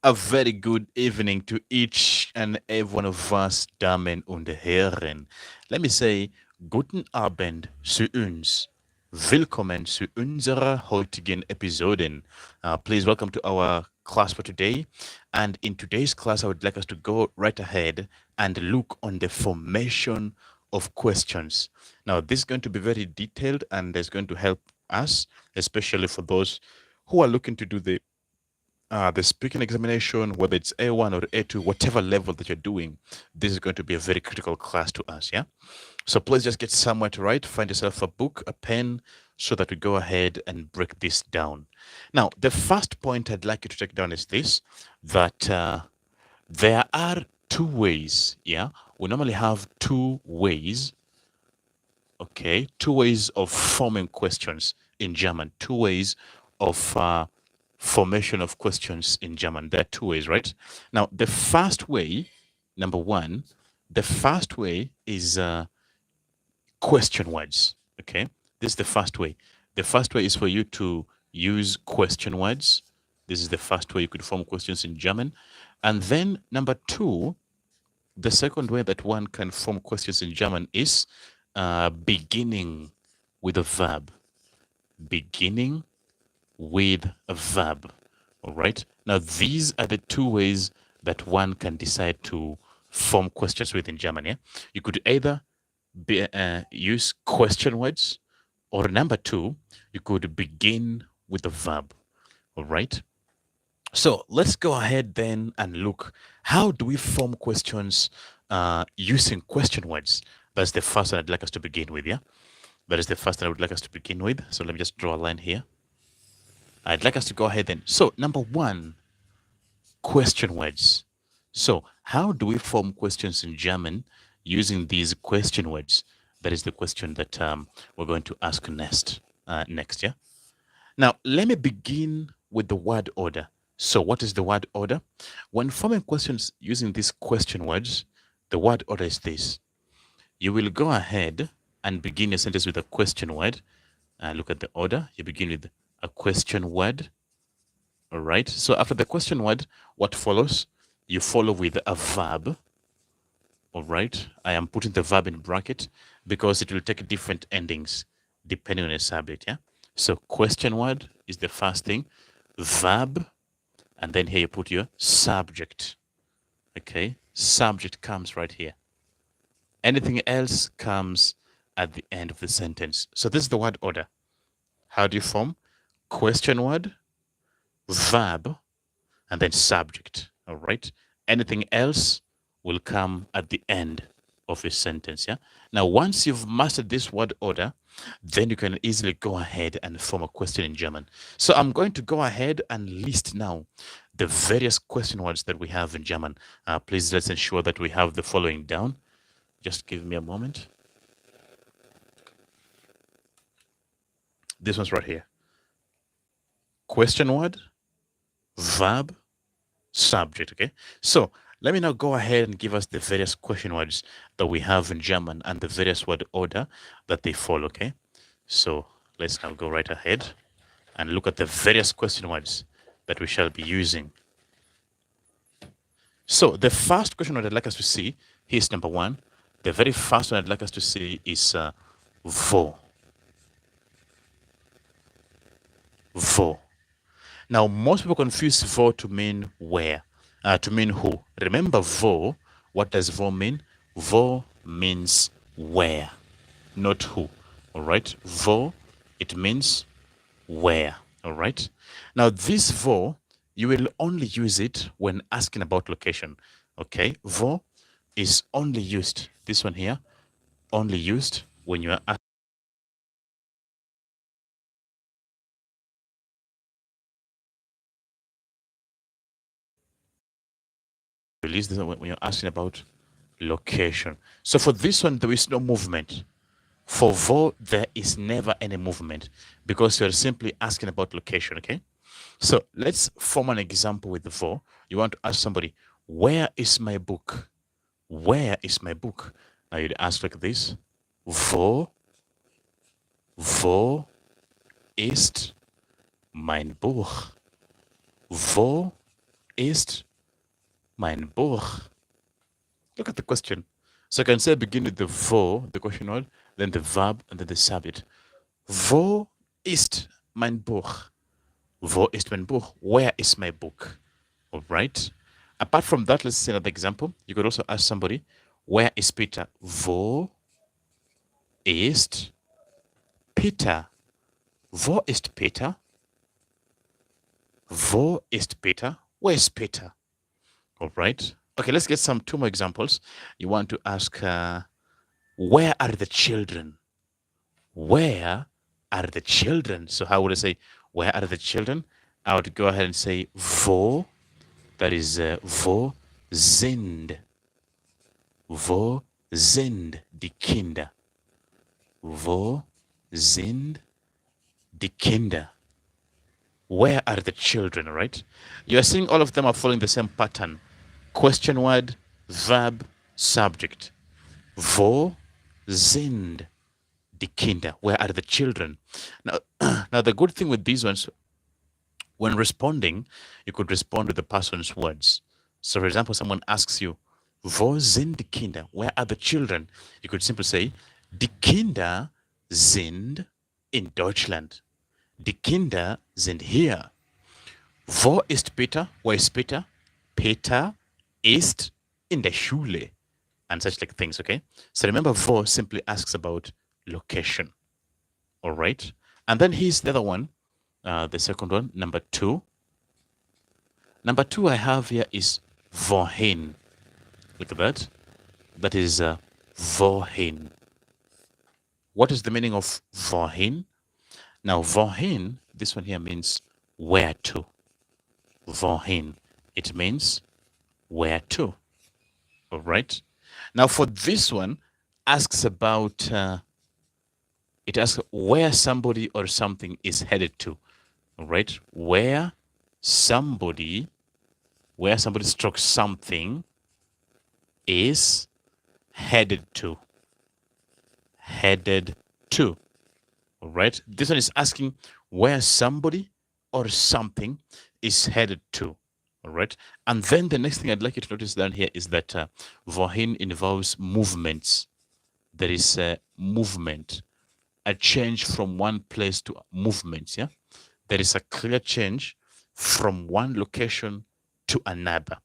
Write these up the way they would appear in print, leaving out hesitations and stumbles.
A very good evening to each and every one of us, Damen und Herren. Let me say, guten Abend zu uns. Willkommen zu unserer heutigen Episoden. Please welcome to our class for today. And in today's class, I would like us to go right ahead and look on the formation of questions. Now, this is going to be very detailed and it's going to help us, especially for those who are looking to do the speaking examination, whether it's A1 or A2, whatever level that you're doing, this is going to be a very critical class to us, yeah? So please just get somewhere to write, find yourself a book, a pen, so that we go ahead and break this down. Now, the first point I'd like you to take down is this, that there are two ways, yeah? We normally have two ways, okay? Two ways of forming questions in German, two ways of formation of questions in German. There are two ways, right? Now, the first way, number one, the first way is question words. Okay, this is the first way. The first way is for you to use question words. This is the first way you could form questions in German. And then number two, the second way that one can form questions in German is beginning with a verb. Beginning with a verb. All right. Now, these are the two ways that one can decide to form questions with in German. Yeah? You could either use question words, or number two, you could begin with a verb. All right. So let's go ahead then and look. How do we form questions using question words? That's the first one I'd like us to begin with. Yeah. That is the first one I would like us to begin with. So let me just draw a line here. I'd like us to go ahead then. So, number one, question words. So, how do we form questions in German using these question words? That is the question that we're going to ask next. Next, yeah. Now, let me begin with the word order. So, what is the word order? When forming questions using these question words, the word order is this. You will go ahead and begin your sentence with a question word. Look at the order. You begin with a question word. All right. So after the question word, what follows? You follow with a verb. All right. I am putting the verb in bracket because it will take different endings depending on the subject. Yeah. So question word is the first thing, verb, and then here you put your subject. Okay. Subject comes right here. Anything else comes at the end of the sentence. So this is the word order. How do you form? Question word, verb, and then subject. All right. Anything else will come at the end of a sentence. Yeah. Now, once you've mastered this word order, then you can easily go ahead and form a question in German. So I'm going to go ahead and list now the various question words that we have in German. Please let's ensure that we have the following down. Just give me a moment. This one's right here. Question word, verb, subject. Okay. So let me now go ahead and give us the various question words that we have in German and the various word order that they follow. Okay. So let's now go right ahead and look at the various question words that we shall be using. So the first question word I'd like us to see, here's number one. The very first one I'd like us to see is wo. Wo. Now, most people confuse wo to mean where, to mean who. Remember wo, what does wo mean? Wo means where, not who. All right? Wo, it means where. All right? Now, this wo, you will only use it when asking about location. Okay? Wo is only used, this one here, only used when you are asking. Release this when you're asking about location. So for this one, there is no movement. For wo, there is never any movement because you're simply asking about location, okay? So let's form an example with the wo. You want to ask somebody, where is my book? Where is my book? Now you'd ask like this, wo ist mein Buch? Wo ist mein Buch? Look at the question. So I can say begin with the wo, the question word, then the verb, and then the subject. Wo ist mein Buch? Wo ist mein Buch? Where is my book? All right. Apart from that, let's see another example. You could also ask somebody, where is Peter? Wo ist Peter? Wo ist Peter? Wo ist Peter? Where is Peter? All right. Okay, let's get two more examples. You want to ask, where are the children? Where are the children? So how would I say, where are the children? I would go ahead and say, wo, that is, wo sind. Wo sind die Kinder? Wo sind die Kinder? Where are the children, right? You are seeing all of them are following the same pattern. Question word, verb, subject. Wo sind die Kinder? Where are the children? Now the good thing with these ones, when responding, you could respond with the person's words. So for example, someone asks you, wo sind die Kinder? Where are the children? You could simply say, die Kinder sind in Deutschland. Die Kinder sind hier. Wo ist Peter? Where is Peter? Peter ist in der Schule. And such like things, okay? So remember, wo simply asks about location. All right? And then here's the other one, the second one, number 2. Number 2 I have here is wohin. Look at that. That is wohin. What is the meaning of wohin? Now, wohin, this one here means where to. Wohin, it means where to. All right. Now, for this one, asks about, it asks where somebody or something is headed to. All right. Where somebody stroke something is headed to. Headed to. All right. This one is asking where somebody or something is headed to. All right. And then the next thing I'd like you to notice down here is that wohin involves movements. There is a movement, a change from one place to movements. Yeah. There is a clear change from one location to another.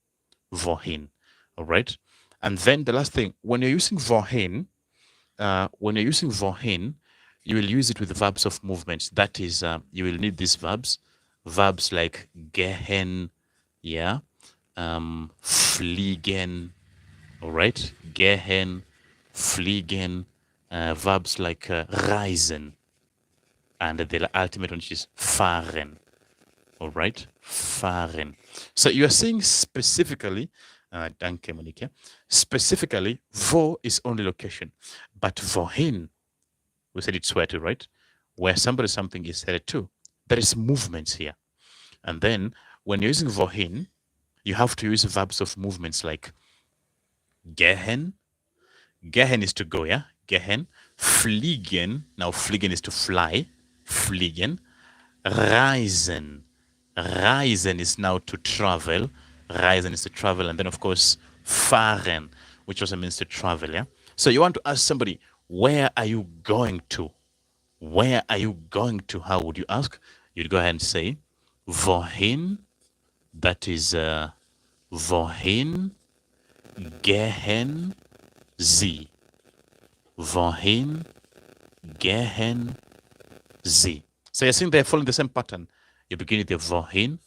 Wohin. All right. And then the last thing, when you're using wohin, you will use it with verbs of movements. That is, you will need these verbs like gehen, yeah, fliegen, all right, gehen, fliegen, verbs like reisen, and the ultimate one is fahren, all right, fahren. So you are saying specifically, danke Monique, specifically, wo is only location, but wohin, we said it's where to, right? Where somebody something is headed to. There is movements here. And then when you're using wohin, you have to use verbs of movements like gehen. Gehen is to go, yeah? Gehen. Fliegen. Now fliegen is to fly. Fliegen. Reisen. Reisen is now to travel. Reisen is to travel. And then of course, fahren, which also means to travel, yeah? So you want to ask somebody, where are you going to? Where are you going to? How would you ask? You'd go ahead and say, wohin, that is, wohin gehen Sie? Wohin gehen Sie? So you're seeing they're following the same pattern. You begin with the wohin,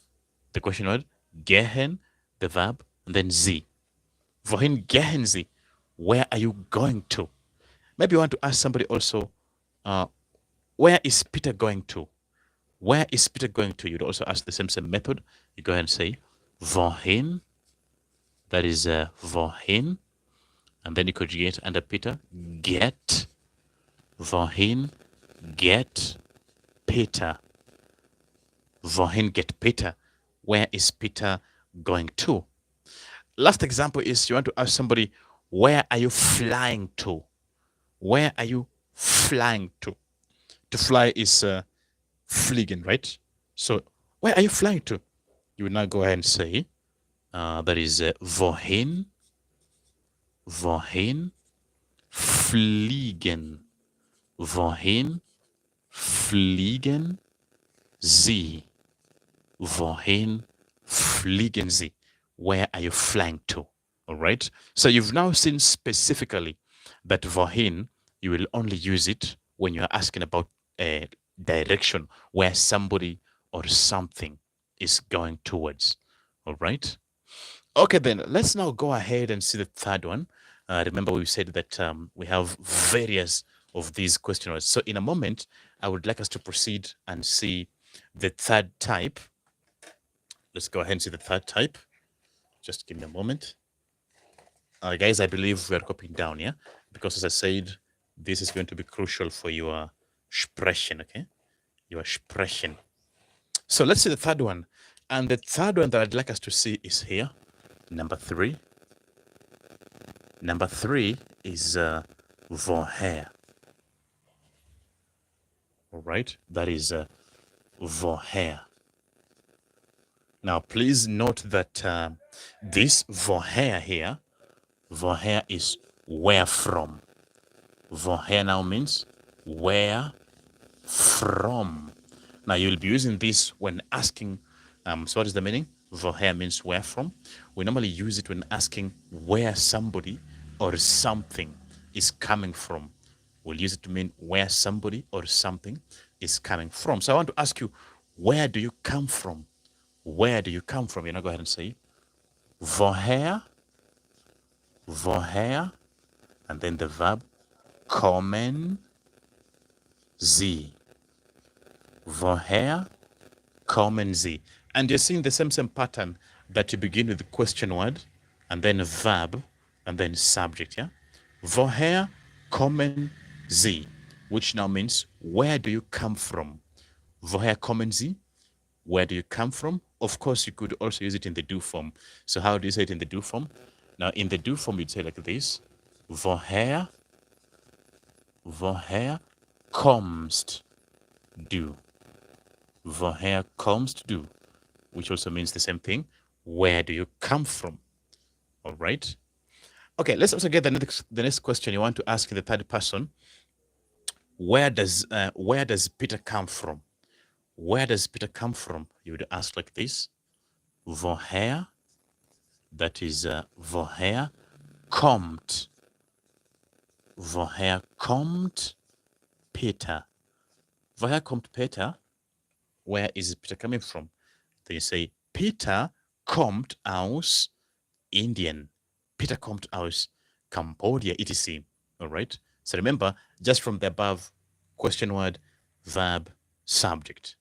the question word, gehen, the verb, and then Sie. Wohin gehen Sie? Where are you going to? Maybe you want to ask somebody also, where is Peter going to? Where is Peter going to? You'd also ask the same method. You go ahead and say, wohin, that is wohin, and then you conjugate under Peter, get, wohin, get Peter. Wohin get Peter? Where is Peter going to? Last example is you want to ask somebody, where are you flying to? Where are you flying to? To fly is fliegen, right? So where are you flying to? You will now go ahead and say That is wohin, wohin, fliegen. Wohin fliegen Sie? Wohin fliegen Sie? Where are you flying to? All right. So you've now seen specifically that wohin, you will only use it when you're asking about a direction where somebody or something is going towards. All right. Okay, then let's now go ahead and see the third one. Remember, we said that we have various of these questionnaires. So in a moment, I would like us to proceed and see the third type. Let's go ahead and see the third type. Just give me a moment. Guys, I believe we are copying down, yeah? Because as I said, this is going to be crucial for your Sprechen, okay? Your Sprechen. So let's see the third one. And the third one that I'd like us to see is here, number 3. Number 3 is Woher. All right, that is Woher. Now, please note that this Woher here, Woher is where from. Woher now means where from. Now, you'll be using this when asking, so what is the meaning? Woher means where from. We normally use it when asking where somebody or something is coming from. We'll use it to mean where somebody or something is coming from. So I want to ask you, where do you come from? Where do you come from? You know, go ahead and say, woher, woher, and then the verb, kommen Sie. Woher kommen Sie? And you're seeing the same pattern that you begin with the question word, and then a verb, and then subject, yeah? Woher kommen Sie? Which now means, where do you come from? Woher kommen Sie? Where do you come from? Of course, you could also use it in the do form. So how do you say it in the do form? Now, in the do form, you'd say like this. Woher kommst du? Woher kommst du? Which also means the same thing. Where do you come from? All right. Okay, let's also get the next question you want to ask in the third person. Where does Peter come from? Where does Peter come from? You would ask like this. Woher, that is woher kommt. Woher kommt Peter? Woher kommt Peter? Where is Peter coming from? Then you say, Peter kommt aus Indien. Peter kommt aus Cambodia, etc. All right. So remember, just from the above, question word, verb, subject.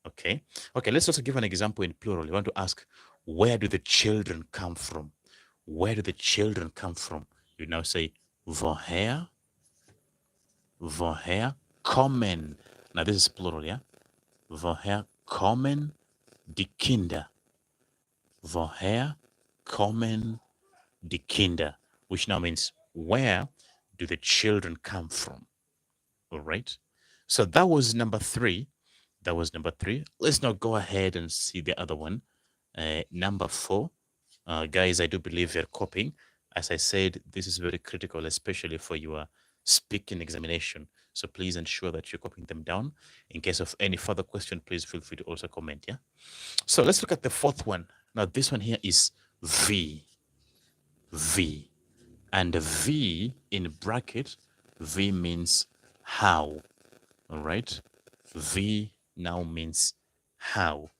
Okay. Okay, let's also give an example in plural. You want to ask, where do the children come from? Where do the children come from? You now say, woher kommen. Now this is plural, yeah? Woher kommen die Kinder? Woher kommen die Kinder? Which now means, where do the children come from? All right. So that was number 3. That was number 3. Let's now go ahead and see the other one. Number 4. Guys, I do believe you're copying. As I said, this is very critical, especially for your speaking examination. So please ensure that you're copying them down. In case of any further question, please feel free to also comment, yeah? So let's look at the fourth one. Now, this one here is V. V. And V in bracket, V means how. All right? V now means how.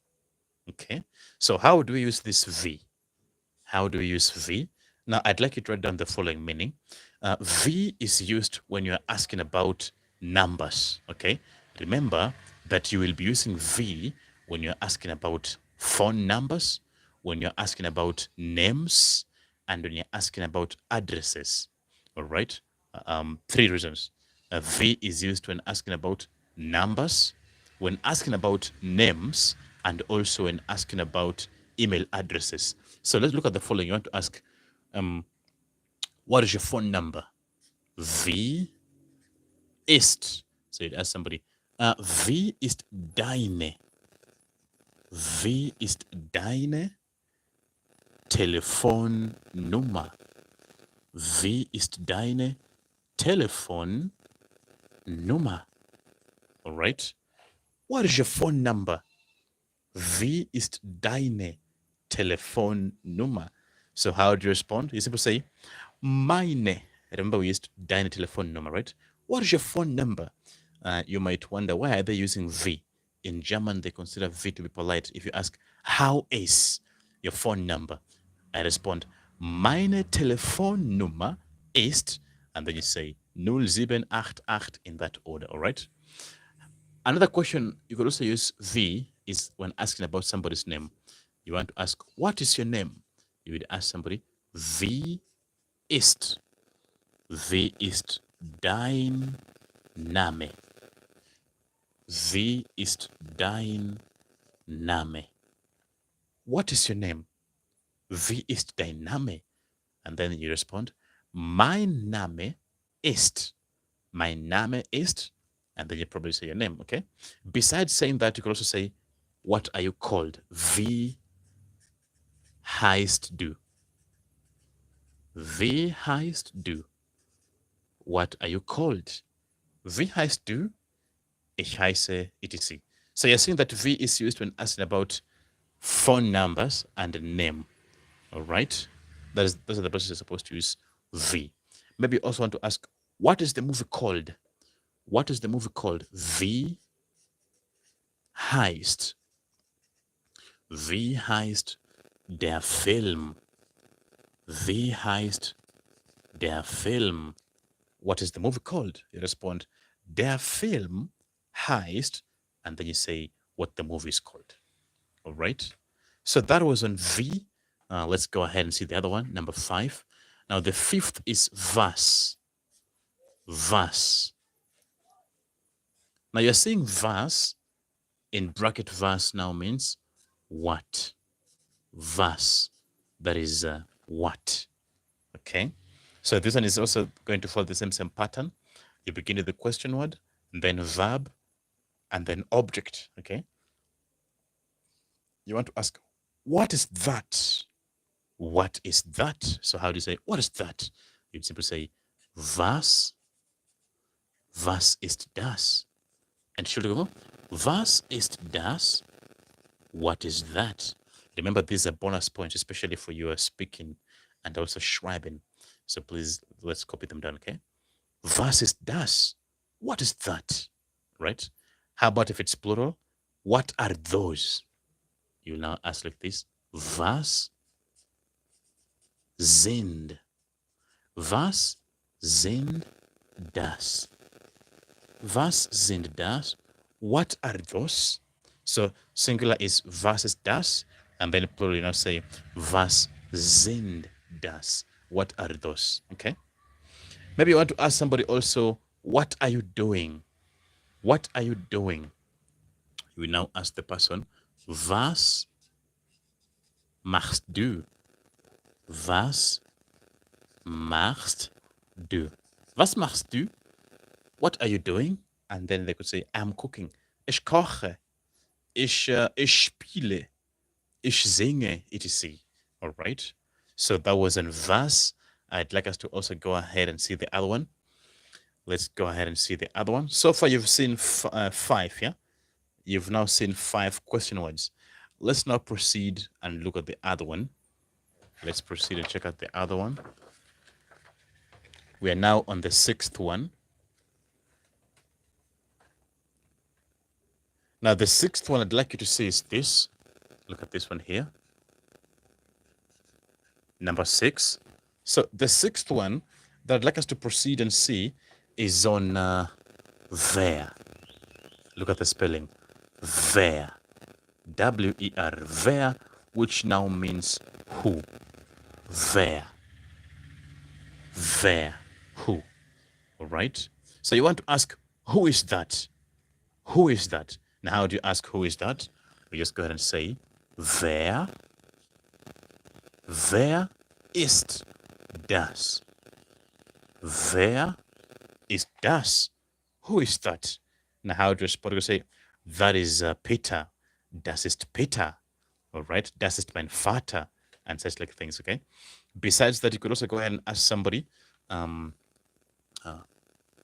Okay? So how do we use this V? How do we use V? Now, I'd like you to write down the following meaning. V is used when you're asking about numbers, okay? Remember that you will be using V when you're asking about phone numbers, when you're asking about names, and when you're asking about addresses, all right? 3 reasons. V is used when asking about numbers, when asking about names, and also when asking about email addresses. So let's look at the following. You want to ask, what is your phone number? Wie ist. So you'd ask somebody, wie ist deine? Wie ist deine Telefonnummer? Wie ist deine Telefonnummer? All right. What is your phone number? Wie ist deine Telefonnummer? So how do you respond? You simply say, meine. Remember, we used deine Telefonnummer, right? What is your phone number? You might wonder, why are they using V? In German, they consider V to be polite. If you ask, how is your phone number? I respond, meine Telefonnummer ist, and then you say 0788 in that order, all right? Another question you could also use V is when asking about somebody's name. You want to ask, what is your name? You would ask somebody, wie ist? Wie ist dein Name? Wie ist dein Name? What is your name? Wie ist dein Name? And then you respond, mein Name ist. Mein Name ist, and then you probably say your name, okay? Besides saying that, you could also say, what are you called? Wie heißt du? Wie heißt du? What are you called? Wie heißt du? Ich heiße etc. So you're seeing that V is used when asking about phone numbers and a name. All right? Those are the places you're supposed to use V. Maybe you also want to ask, what is the movie called? What is the movie called? Wie heißt? Wie heißt der Film? Wie heißt der Film? What is the movie called? You respond, der Film heißt, and then you say what the movie is called. All right? So that was on V. Let's go ahead and see the other one, number 5. Now the 5th is was. Was. Now you're seeing was in bracket was now means what. Was. That is what. Okay? So this one is also going to follow the same pattern. You begin with the question word, and then verb, and then object. Okay? You want to ask, what is that? What is that? So how do you say, what is that? You'd simply say, was ist das? Entschuldigung, was ist das? What is that? Remember, these are bonus points, especially for your speaking and also schreiben. So please, let's copy them down, okay? Was ist das? What is that? Right? How about if it's plural? What are those? You now ask like this. Was sind? Was sind das? Was sind das? What are those? So singular is was ist das? And then plural, you now say was sind das? What are those? Okay? Maybe you want to ask somebody also, what are you doing? What are you doing? You will now ask the person, was machst du? Was machst du? Was machst du? What are you doing? And then they could say, I'm cooking. Ich koche. Ich spiele. Ich singe, etc. All right? So that was in was. I'd like us to also go ahead and see the other one. Let's go ahead and see the other one. So far, you've seen 5, yeah? You've now seen 5 question words. Let's now proceed and look at the other one. Let's proceed and check out the other one. We are now on the 6th one. Now, the 6th one I'd like you to see is this. Look at this one here. Number 6. So the 6th one that I'd like us to proceed and see is on wer. Look at the spelling. Wer. W-E-R. Wer, which now means who. Wer. Wer. Who. All right? So you want to ask, who is that? Who is that? Now, how do you ask who is that? We just go ahead and say, wer. Wer ist das? Wer ist das? Who is that? Now, how do you respond? You say, that is Peter. Das ist Peter. All right? Das ist mein Vater. and such like things, okay? Besides that, you could also go ahead and ask somebody,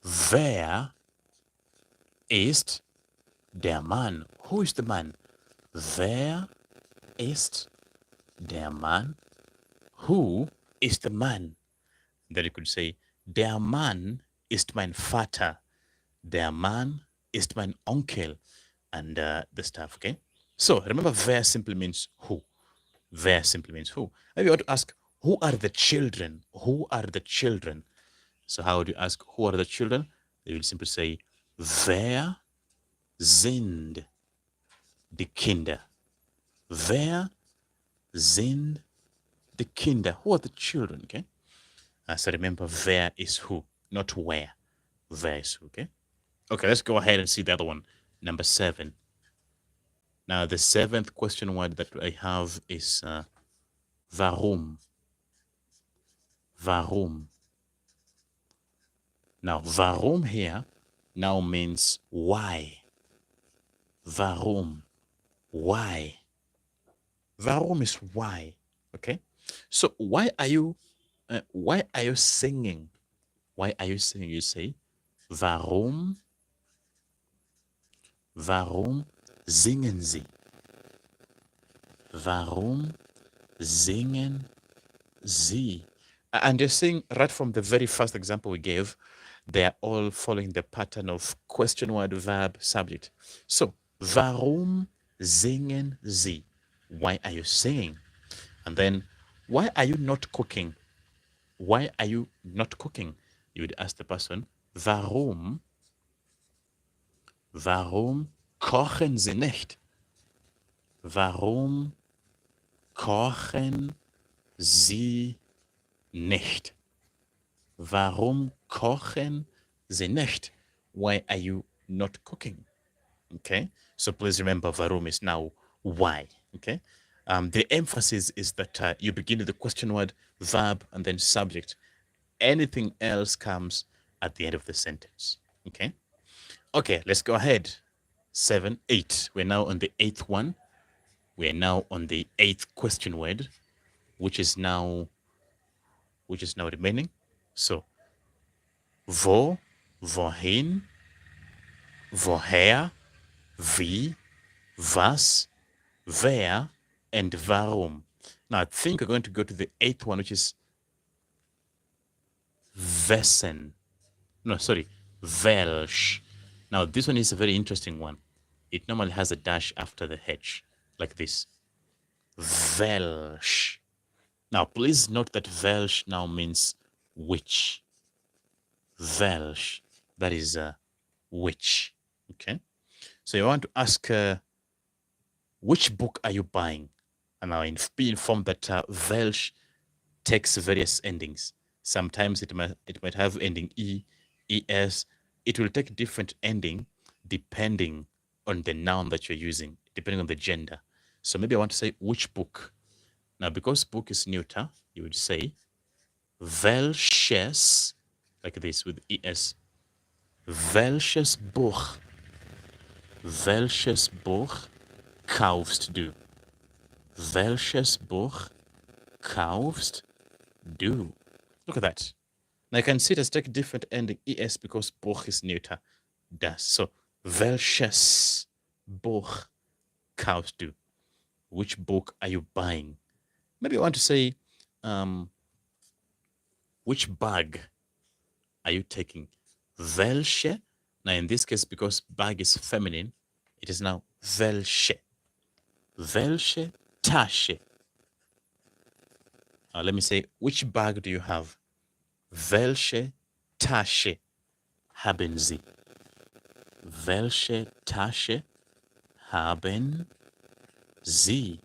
wer ist der Mann? Who is the man? Wer ist der Mann? Who is the man? Then you could say, der Mann ist mein Vater. Der Mann ist mein Onkel. And the stuff, okay? So remember, wer simply means who. Wer simply means who. Maybe you ought to ask, who are the children? Who are the children? So how would you ask, who are the children? You will simply say, wer sind die Kinder? Wer sind die Kinder? Who are the children, okay? So remember, wer is who, not where. Wer is who, okay? Okay, let's go ahead and see the other one. Number 7. Now, the 7th question word that I have is warum. Warum. Now, warum here now means why. Warum. Why. Warum is why. Okay? So why are you singing? Why are you singing? You say, warum singen Sie? Warum singen Sie? And you're seeing right from the very first example we gave, they are all following the pattern of question word, verb, subject. So, warum singen Sie? Why are you singing? And then, why are you not cooking? Why are you not cooking? You would ask the person, warum kochen Sie nicht? Warum kochen Sie nicht? Warum kochen Sie nicht? Why are you not cooking? Okay, so please remember, warum is now why. Okay, the emphasis is that you begin with the question word, verb, and then subject. Anything else comes at the end of the sentence. Okay, okay, let's go ahead. 7, 8. We're now on the 8th one. We're now on the 8th question word, which is now remaining. So, wo, wohin, woher, wie, was, wer, and warum. Now, I think we're going to go to the 8th one, which is Wessen. No, sorry, Welche. Now, this one is a very interesting one. It normally has a dash after the H, like this. Welche. Now, please note that Welche now means which. Welche, that is which. Okay. So you want to ask, which book are you buying? And now be informed that Welche takes various endings. Sometimes it might have ending E, ES. It will take different ending depending on the noun that you're using, depending on the gender. So maybe I want to say which book. Now, because book is neuter, you would say welches, like this with ES. Welches Buch kaufst du? Welches Buch kaufst du? Look at that. Now you can see it has taken different ending ES because Buch is neuter. Das. So, welches Buch kaufst du? Which book are you buying? Maybe you want to say, which bag are you taking? Welche. Now in this case, because bag is feminine, it is now welche. Welche Tasche. Let me say, which bag do you have? Welche Tasche haben Sie? Welche Tasche haben Sie?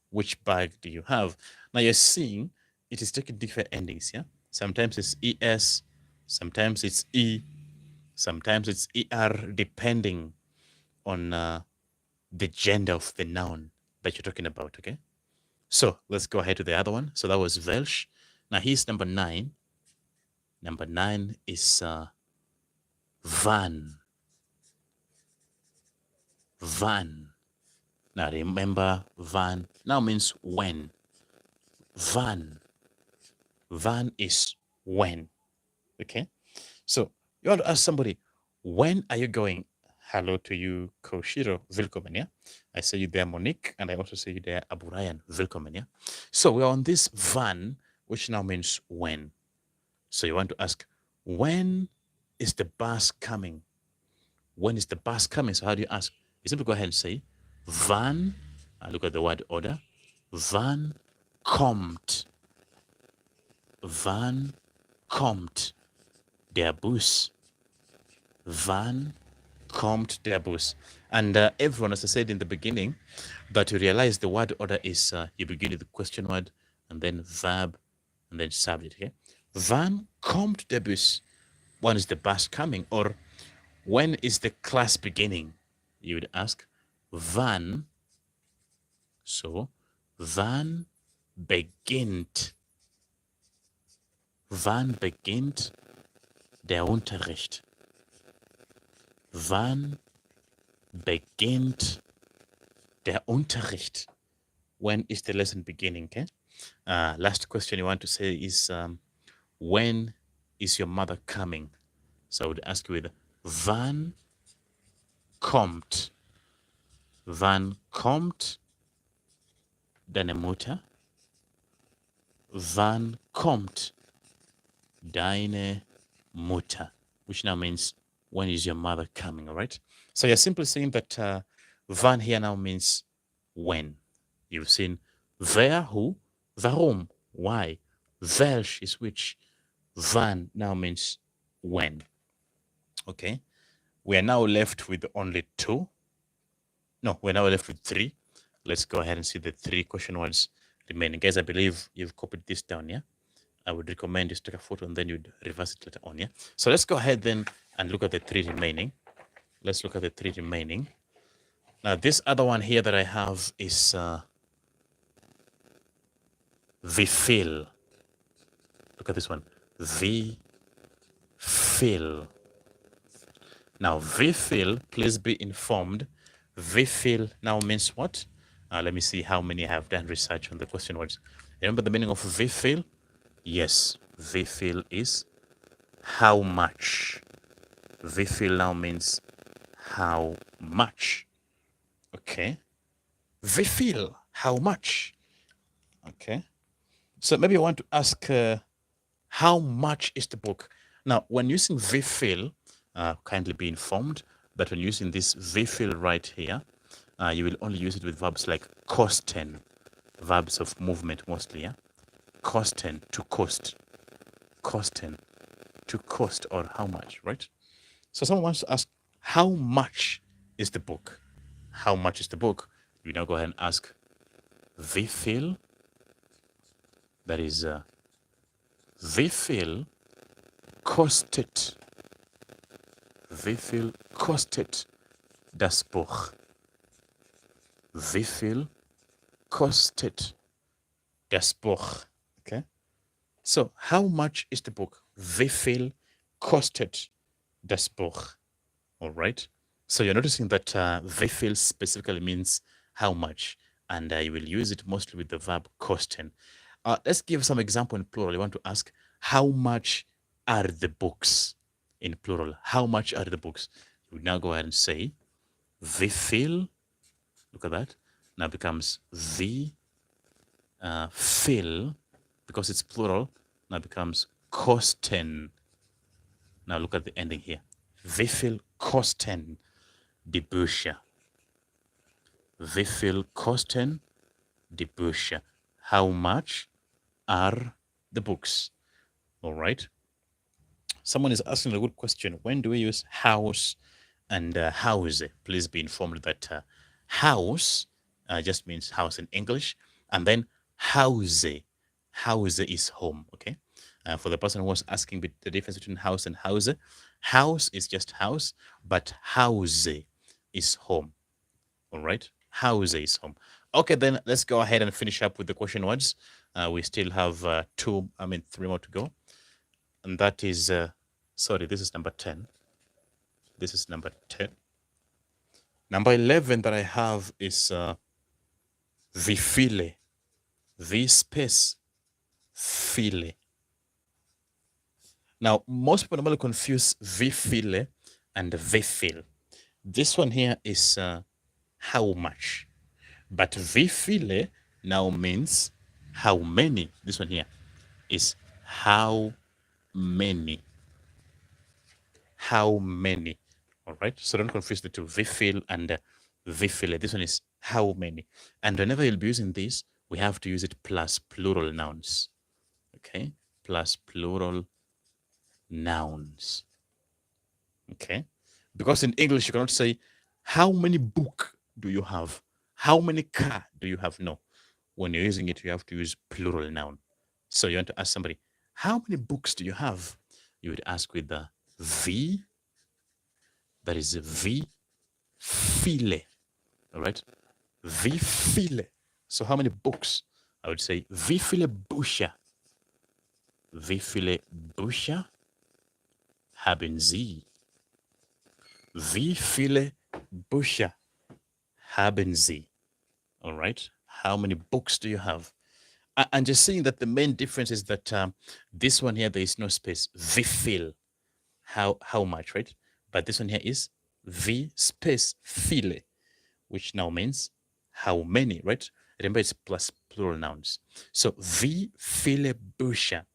Which bag do you have? Now you're seeing it is taking different endings, yeah? Sometimes it's ES, sometimes it's E, sometimes it's ER, depending on the gender of the noun that you're talking about, okay? So let's go ahead to the other one. So that was Welche. Now here's number 9. Number 9 is Wann. Wann. Now remember, Wann now means when. Wann. Wann is when. Okay? So you want to ask somebody, when are you going? Hello to you, Koshiro. Willkommen, yeah? I say you there, Monique, and I also say you there, Abu Ryan. Willkommen, yeah? So we're on this wann, which now means when. So you want to ask, when is the bus coming? When is the bus coming? So how do you ask? You simply go ahead and say, wann, look at the word order, wann kommt, wann kommt der Bus, wann kommt der Bus. And everyone, as I said in the beginning, but you realize the word order is you begin with the question word and then verb and then subject. Okay? Wann kommt der Bus? When is the bus coming? Or when is the class beginning? You would ask, wann, so, wann beginnt? Wann beginnt der Unterricht? Wann beginnt der Unterricht? When is the lesson beginning? Okay. Last question you want to say is, when is your mother coming? So I would ask you with, wann kommt? Wann kommt deine Mutter? Wann kommt deine Mutter? Which now means, when is your mother coming? All right. So you're simply saying that wann here now means when. You've seen wer, who, warum, why, welche is which, wann now means when. Okay. We are now left with only two. No, we're now left with three. Let's go ahead and see the three question words remaining. Guys, I believe you've copied this down, yeah? I would recommend you take a photo and then you'd reverse it later on, yeah? So let's go ahead then and look at the three remaining. Let's look at the three remaining. Now, this other one here that I have is Wieviel. Look at this one. Wieviel. Now, Wieviel, please be informed. Wieviel now means what? Let me see how many have done research on the question words. Remember the meaning of Wieviel? Yes, Wieviel is how much. Wieviel now means how much. Okay. Wieviel, how much? Okay. So maybe I want to ask, how much is the book? Now, when using Wieviel, kindly be informed that when using this Wieviel right here, you will only use it with verbs like kosten, verbs of movement mostly, yeah? Kosten, to cost. Kosten, to cost, or how much, right? So someone wants to ask, how much is the book? How much is the book? You now go ahead and ask, Wieviel? That is, Wieviel kostet? Wieviel kostet das Buch? Wieviel kostet das Buch? Okay. So, how much is the book? Wieviel kostet das Buch? All right. So you're noticing that Wieviel specifically means how much, and you will use it mostly with the verb kosten. Let's give some example in plural. You want to ask, how much are the books? In plural, how much are the books? You would now go ahead and say, Wieviel, look at that, now becomes Wieviel, because it's plural, now becomes kosten. Now look at the ending here. Wieviel kosten die Bücher? Wieviel kosten die Bücher? How much are the books? All right. Someone is asking a good question. When do we use house and house? Please be informed that house just means house in English, and then house is home. Okay. For the person who was asking the difference between house and house is just house, but house is home. All right. House is home. Okay, then let's go ahead and finish up with the question words. We still have three more to go. And that is, this is number 10. This is number 10. Number 11 that I have is Wieviele. V space Wieviele. Now, most people normally confuse Wieviele and Wieviel. This one here is how much. But Wieviele now means how many. This one here is how many. How many. All right. So don't confuse the two, Wieviel and Wieviele. This one is how many. And whenever you'll be using this, we have to use it plus plural nouns. Okay. Plus plural nouns. Okay. Because in English, you cannot say, how many book do you have? How many car do you have? No. When you're using it, you have to use plural noun. So you want to ask somebody, how many books do you have? You would ask with the V, that is Wieviele. All right? Wieviele. So how many books? I would say Wieviele Bücher. Wieviele Bücher haben Sie? Wieviele Bücher haben Sie? All right. How many books do you have? And just seeing that the main difference is that this one here, there is no space. Wieviel. How much, right? But this one here is V space viele, which now means how many, right? Remember, it's plus plural nouns. So wie viele Bücher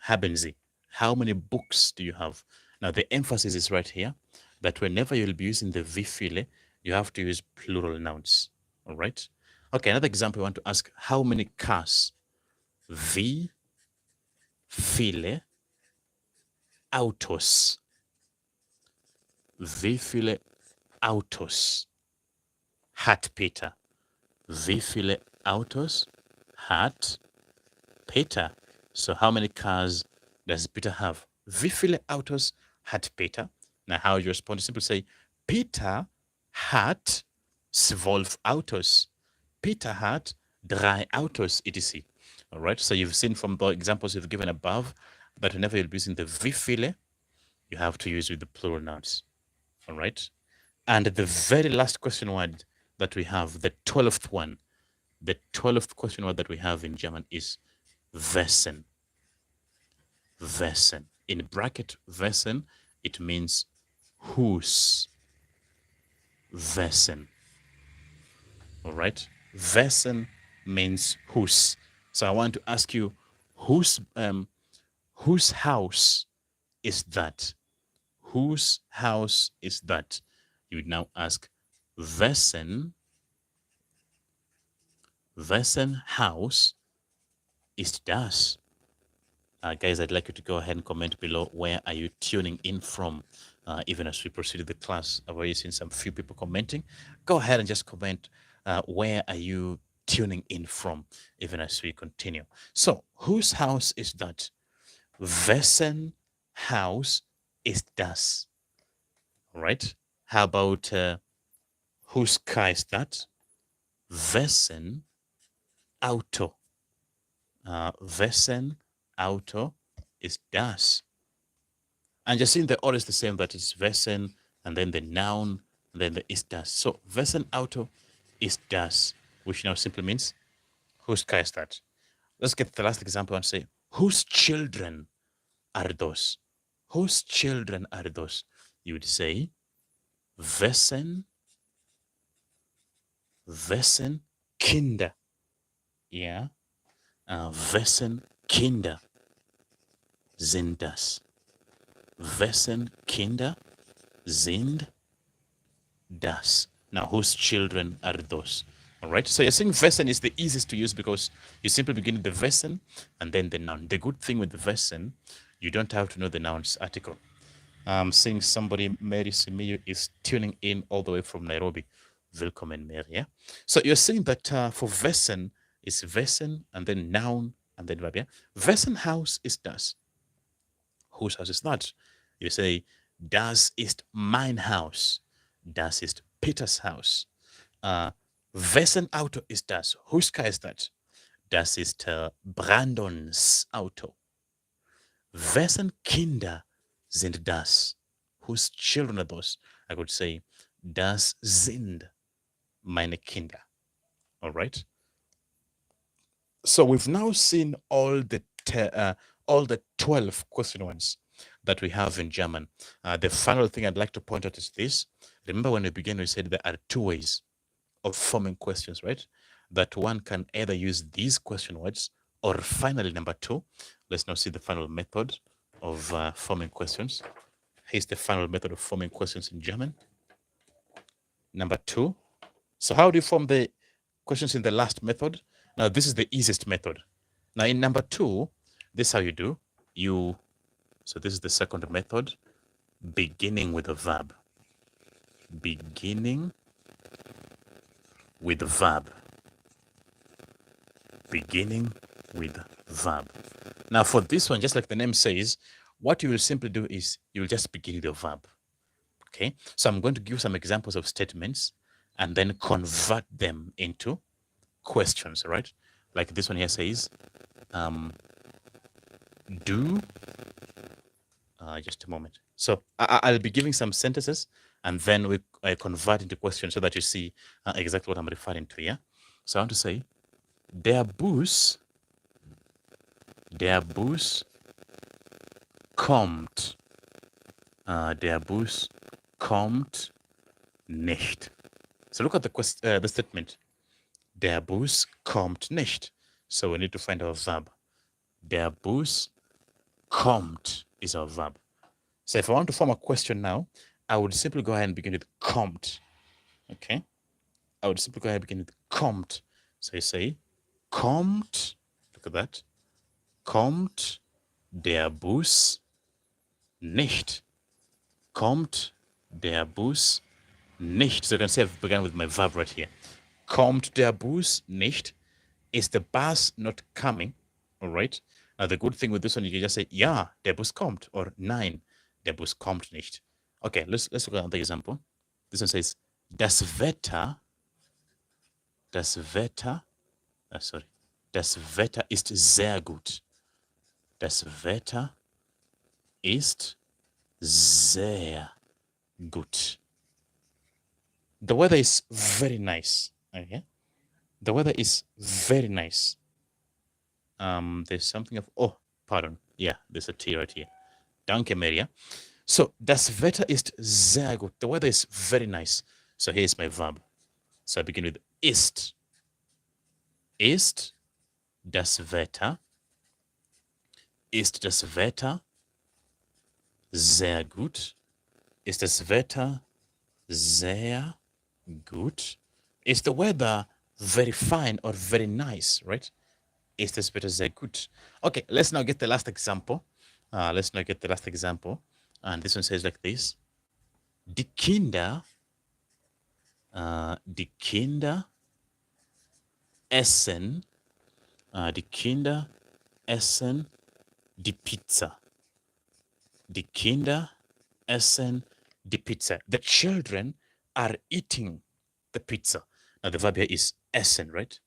haben Sie? How many books do you have? Now, the emphasis is right here that whenever you'll be using the Wieviele, you have to use plural nouns. All right? Okay, another example, I want to ask, how many cars? Wie viele Autos? Wie viele Autos hat Peter? Wie viele Autos hat Peter? So how many cars does Peter have? Wie viele Autos hat Peter? Now how you respond? You simply say, Peter hat 12 Autos. Peter hat 3 Autos, etc. All right, so you've seen from the examples you've given above that whenever you're using the Wieviele, you have to use with the plural nouns. All right, and the very last question word that we have, the 12th one, the 12th question word that we have in German is Wessen. Wessen. In bracket, Wessen, it means whose. Wessen. All right, Wessen means whose. So I want to ask you, whose house is that? Whose house is that? You would now ask, Wessen house ist das? Guys, I'd like you to go ahead and comment below, where are you tuning in from? Even as we proceed with the class, I've already seen some few people commenting. Go ahead and just comment, where are you tuning in from, even as we continue. So, whose house is that? Wessen house ist das? All right. How about whose car is that? Wessen Auto? Wessen Auto ist das? And just seeing the order is the same, that is Wessen, and then the noun, and then the ist das. So Wessen Auto ist das, which now simply means whose car is that? Let's get the last example and say, whose children are those? Whose children are those? You would say, Wessen Kinder. Yeah. Wessen Kinder sind das? Wessen Kinder sind das? Now, whose children are those? All right. So you're saying Wessen is the easiest to use because you simply begin with the Wessen and then the noun. The good thing with the Wessen, you don't have to know the noun's article. I'm seeing somebody, Mary Simiyu, is tuning in all the way from Nairobi. Willkommen, Mary. Yeah? So you're saying that for Wessen is Wessen and then noun and then verb. Yeah? Wessen Haus ist das? Whose house is that? You say, das ist mein Haus. Das ist Peters Haus. Wessen Auto ist das? Whose car is that? Das ist Brandons Auto. Wessen Kinder sind das? Whose children are those? I could say, das sind meine Kinder. All right. So we've now seen all the 12 question ones that we have in German. The final thing I'd like to point out is this. Remember when we began, we said there are two ways of forming questions, right? That one can either use these question words, or finally, number two, let's now see the final method of forming questions. Here's the final method of forming questions in German. Number two. So how do you form the questions in the last method? Now, this is the easiest method. Now, in number two, this is how you do. So this is the second method, beginning with a verb. Beginning with a verb. Beginning with verb. Now, for this one, just like the name says, what you will simply do is you will just begin the verb. Okay, so I'm going to give some examples of statements and then convert them into questions, right? Like this one here says, do, just a moment. So I'll be giving some sentences and then we convert into questions so that you see exactly what I'm referring to here. So I want to say, der Bus kommt. Der Bus kommt nicht. So look at the statement. Der Bus kommt nicht. So we need to find our verb. Der Bus kommt is our verb. So if I want to form a question now, I would simply go ahead and begin with kommt. Okay? I would simply go ahead and begin with kommt. So you say, kommt, look at that, kommt der Bus nicht. Kommt der Bus nicht. So you can see I've begun with my verb right here. Kommt der Bus nicht? Is the bus not coming? All right. Now the good thing with this one, you can just say, ja, der Bus kommt, or nein, der Bus kommt nicht. Okay, let's look at another example. This one says, das Wetter ist sehr gut. Das Wetter ist sehr gut. The weather is very nice. Okay? The weather is very nice. There's something of, oh, pardon. Yeah, there's a T right here. Danke, Maria. So, das Wetter ist sehr gut. The weather is very nice. So here's my verb. So I begin with ist. Ist das Wetter sehr gut? Ist das Wetter sehr gut? Is the weather very fine or very nice, right? Is this weather sehr gut? Okay, let's now get the last example. And this one says like this. Die Kinder essen die Pizza. Die Kinder essen die Pizza. The children are eating the pizza. Now the verb here is essen, right?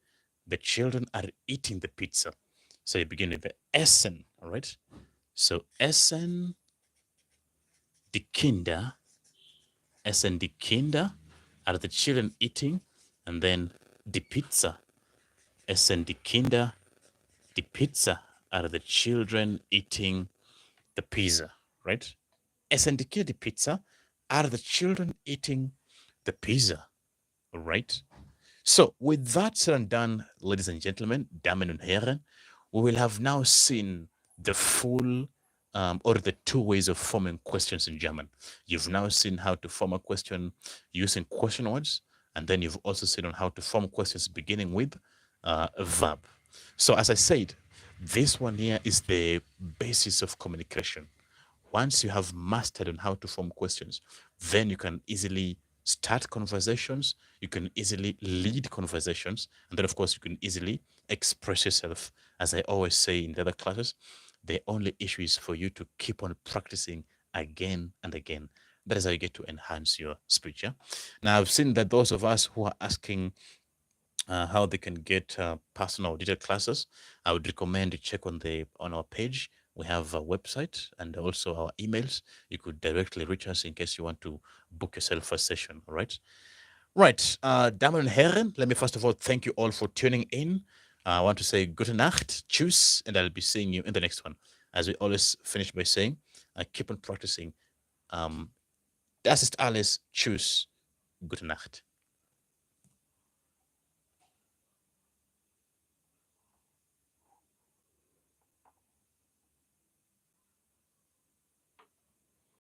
The children are eating the pizza. So you begin with the essen, all right? So essen die Kinder are the children eating, and then die Pizza. Essen die Kinder die Pizza are the children eating the pizza, right? Essen die Kinder die Pizza are the children eating the pizza, all right? So with that said and done, ladies and gentlemen, Damen und Herren, we will have now seen the full or the two ways of forming questions in German. You've now seen how to form a question using question words, and then you've also seen on how to form questions beginning with a verb. So as I said, this one here is the basis of communication. Once you have mastered on how to form questions, then you can easily start conversations, you can easily lead conversations, and then of course you can easily express yourself. As I always say in the other classes, the only issue is for you to keep on practicing again and again. That is how you get to enhance your speech. Yeah? Now, I've seen that those of us who are asking how they can get personal detailed classes, I would recommend you check on our page. We have a website and also our emails. You could directly reach us in case you want to book yourself a session. All right. Right. Damen und Herren, let me first of all thank you all for tuning in. I want to say gute Nacht, tschüss, and I'll be seeing you in the next one. As we always finish by saying, I keep on practicing. Das ist alles, tschüss, gute Nacht.